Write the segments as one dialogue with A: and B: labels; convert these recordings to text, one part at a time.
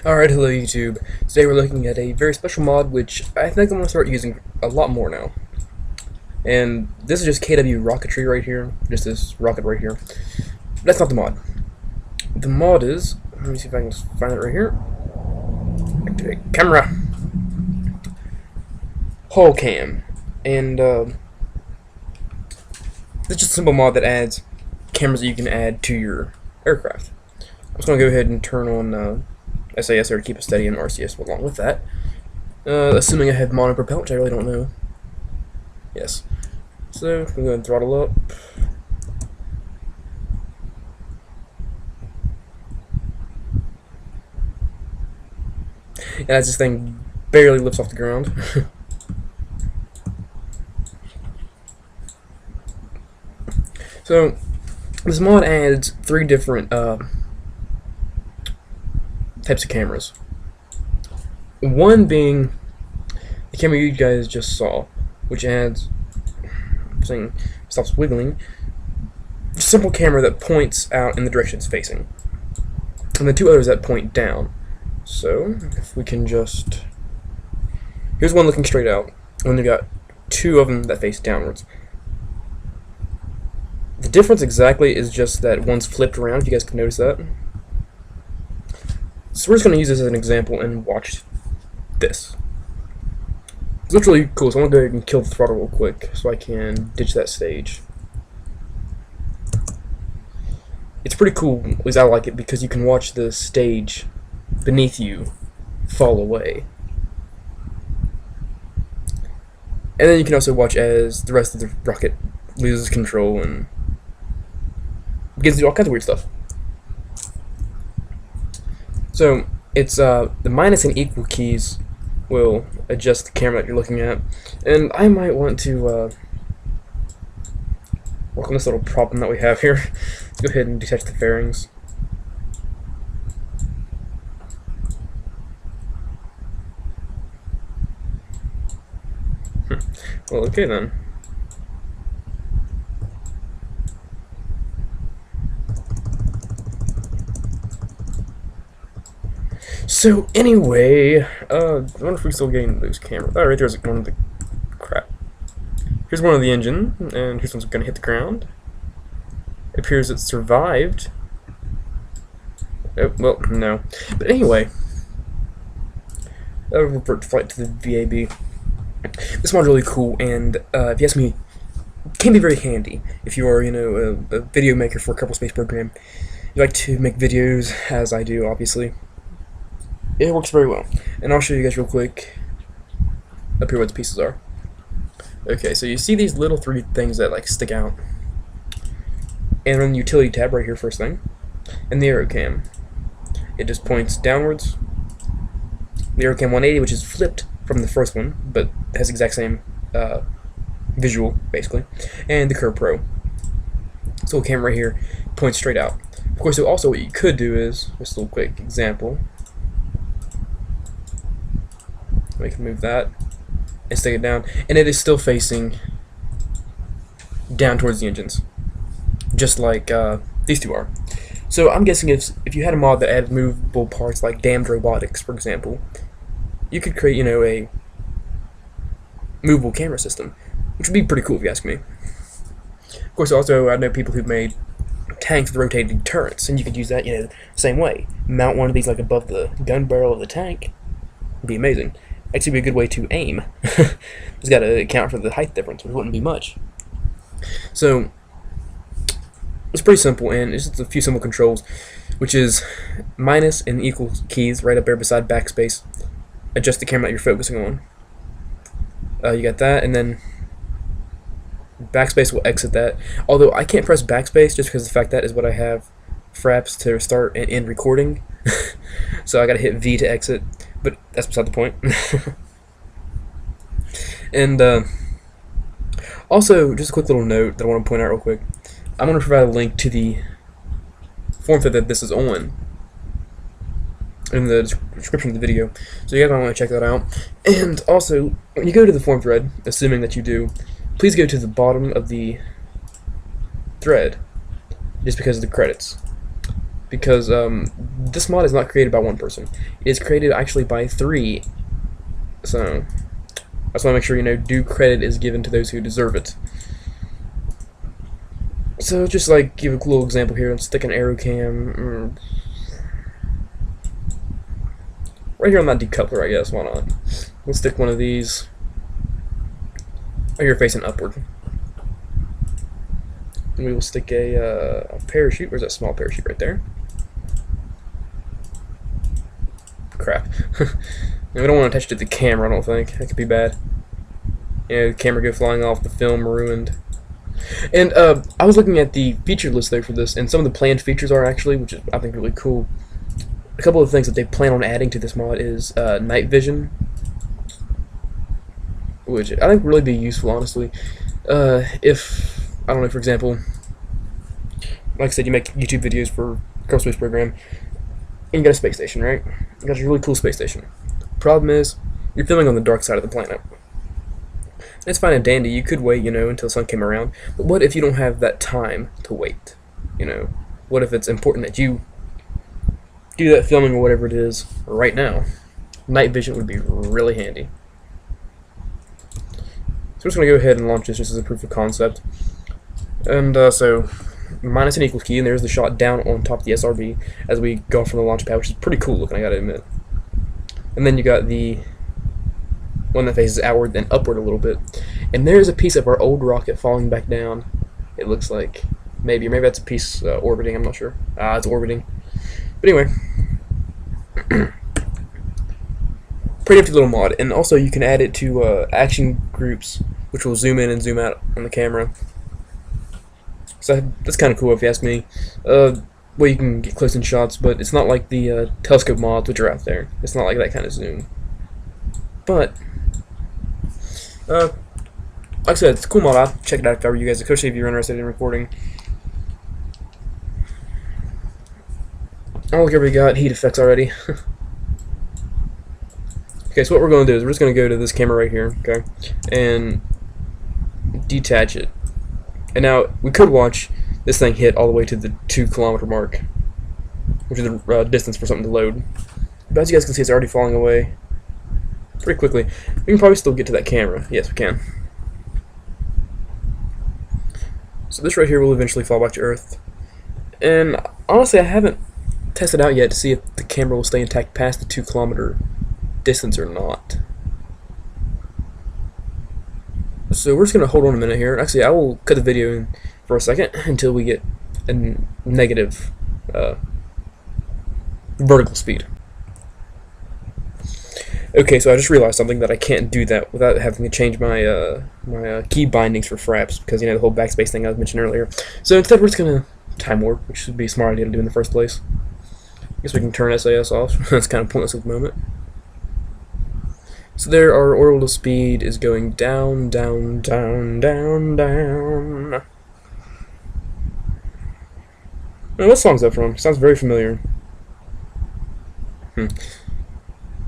A: Alright, hello YouTube. Today we're looking at a very special mod which I think I'm going to start using a lot more now. And this is just KW rocketry right here, just this rocket right here. That's not the mod. The mod is, let me see if I can find it right here. Activate camera. Hullcam. And it's just a simple mod that adds cameras that you can add to your aircraft. I'm just going to go ahead and turn on SAS there to keep it steady, and RCS along with that. Assuming I have monopropel, which I really don't know. Yes. So, I'm going to go ahead and throttle up. And as this thing barely lifts off the ground. So, this mod adds 3 different types of cameras. One being the camera you guys just saw, which adds, stops wiggling, a simple camera that points out in the direction it's facing, and the 2 others that point down. So if we can just, here's one looking straight out, and we've got 2 of them that face downwards. The difference exactly is just that one's flipped around, if you guys can notice that. So we're just going to use this as an example and watch this. It looks really cool, so I'm going to go ahead and kill the throttle real quick so I can ditch that stage. It's pretty cool, at least I like it, because you can watch the stage beneath you fall away. And then you can also watch as the rest of the rocket loses control and begins to do all kinds of weird stuff. So, it's the minus and equal keys will adjust the camera that you're looking at. And I might want to work on this little problem that we have here. Let's go ahead and detach the fairings. Well, okay then. So anyway, I wonder if we're still getting those cameras. Oh, right there's one of the crap. Here's one of the engine, and here's one's gonna hit the ground. It appears it survived. Oh, well, no. But anyway, revert flight to the VAB. This mod's really cool, and if you ask me, it can be very handy if you are, you know, a video maker for a Kerbal Space program. You like to make videos, as I do, obviously. It works very well, and I'll show you guys real quick up here what the pieces are. Okay, so you see these little 3 things that like stick out, and then the utility tab right here first thing, and the aero cam. It just points downwards. The aero cam 180, which is flipped from the first one, but has the exact same visual basically, and the Curve Pro. So the camera right here points straight out. Of course, so also what you could do is just a little quick example. We can move that and stick it down, and it is still facing down towards the engines, just like these 2 are. So I'm guessing if you had a mod that added movable parts like damned robotics, for example, you could create, you know, a movable camera system, which would be pretty cool if you ask me. Of course, also I know people who've made tanks with rotating turrets, and you could use that, you know, same way. Mount one of these like above the gun barrel of the tank. It'd be amazing. Actually, be a good way to aim. Just got to account for the height difference, which wouldn't be much. So it's pretty simple, and it's just a few simple controls, which is minus and equal keys right up there beside backspace. Adjust the camera that you're focusing on. You got that, and then backspace will exit that. Although I can't press backspace just because the fact that is what I have fraps to start and end recording. So I gotta hit V to exit, but that's beside the point. And also, just a quick little note that I want to point out real quick. I'm going to provide a link to the form that this is on in the description of the video, so you guys might want to check that out. And also, when you go to the form thread, assuming that you do, please go to the bottom of the thread, just because of the credits. because this mod is not created by one person. It is created actually by 3. So I just want to make sure, you know, due credit is given to those who deserve it. So just like give a little example here, let's stick an arrow cam right here on that decoupler, I guess. Why not? Let's stick one of these right here facing upward. And we will stick a parachute. Where's that small parachute right there? Crap. We don't want to attach it to the camera, I don't think. That could be bad. Yeah, the camera go flying off, the film ruined. And I was looking at the feature list there for this, and some of the planned features are actually, which is I think really cool. A couple of things that they plan on adding to this mod is night vision, which I think would really be useful, honestly. If, I don't know, for example, like I said, you make YouTube videos for Kerbal Space Program, and you got a space station, right? You got a really cool space station. Problem is, you're filming on the dark side of the planet. It's fine and dandy, you could wait, you know, until the sun came around, but what if you don't have that time to wait, you know? What if it's important that you do that filming or whatever it is right now? Night vision would be really handy. So we're just going to go ahead and launch this just as a proof of concept. And so, minus an equals key, and there's the shot down on top of the SRB as we go from the launch pad, which is pretty cool looking, I gotta admit. And then you got the one that faces outward, then upward a little bit. And there's a piece of our old rocket falling back down. It looks like maybe that's a piece orbiting. I'm not sure. It's orbiting. But anyway, pretty nifty little mod. And also you can add it to action groups, which will zoom in and zoom out on the camera. So that's kind of cool if you ask me. Well, you can get close in shots, but it's not like the telescope mods which are out there. It's not like that kind of zoom. But like I said, it's a cool mod. I'll check it out if I were you guys, especially if you're interested in recording. Oh, look here, we got heat effects already. Okay, so what we're going to do is we're just going to go to this camera right here, okay, and detach it. And now we could watch this thing hit all the way to the 2-kilometer mark, which is the distance for something to load. But as you guys can see, it's already falling away pretty quickly. We can probably still get to that camera. Yes, we can. So this right here will eventually fall back to Earth. And honestly, I haven't tested out yet to see if the camera will stay intact past the 2-kilometer distance or not. So we're just going to hold on a minute here. Actually, I will cut the video in for a second until we get a negative vertical speed. Okay, so I just realized something, that I can't do that without having to change my my key bindings for fraps, because, you know, the whole backspace thing I was mentioning earlier. So instead we're just going to time warp, which would be a smart idea to do in the first place. I guess we can turn SAS off. That's kind of pointless at the moment. So there, our orbital speed is going down, down, down, down, down. Now, what song's that from? Sounds very familiar. Got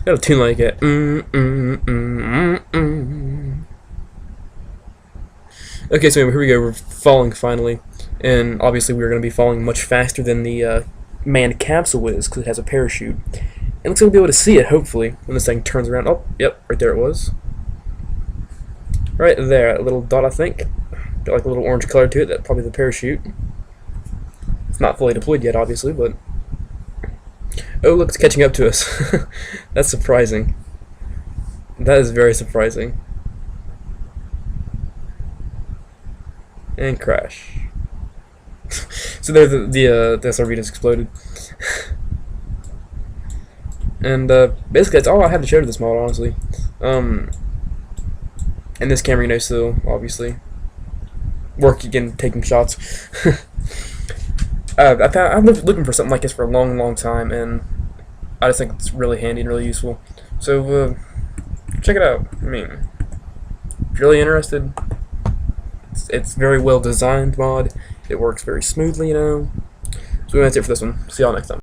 A: a tune like it. Okay, so here we go. We're falling finally, and obviously we're going to be falling much faster than the manned capsule is, because it has a parachute. And looks like we'll be able to see it, hopefully, when this thing turns around. Oh, yep, right there it was. Right there, a little dot, I think. Got like a little orange color to it. That's probably the parachute. It's not fully deployed yet, obviously, but... Oh, look, it's catching up to us. That's surprising. That is very surprising. And crash. So there, the SRV just exploded. And basically that's all I have to show to this model, honestly. And this camera, you know, still obviously work again, taking shots. I've been looking for something like this for a long time, and I just think it's really handy and really useful. So check it out. I mean, if you're really interested, it's very well designed mod. It works very smoothly, you know. So that's it for this one. See y'all next time.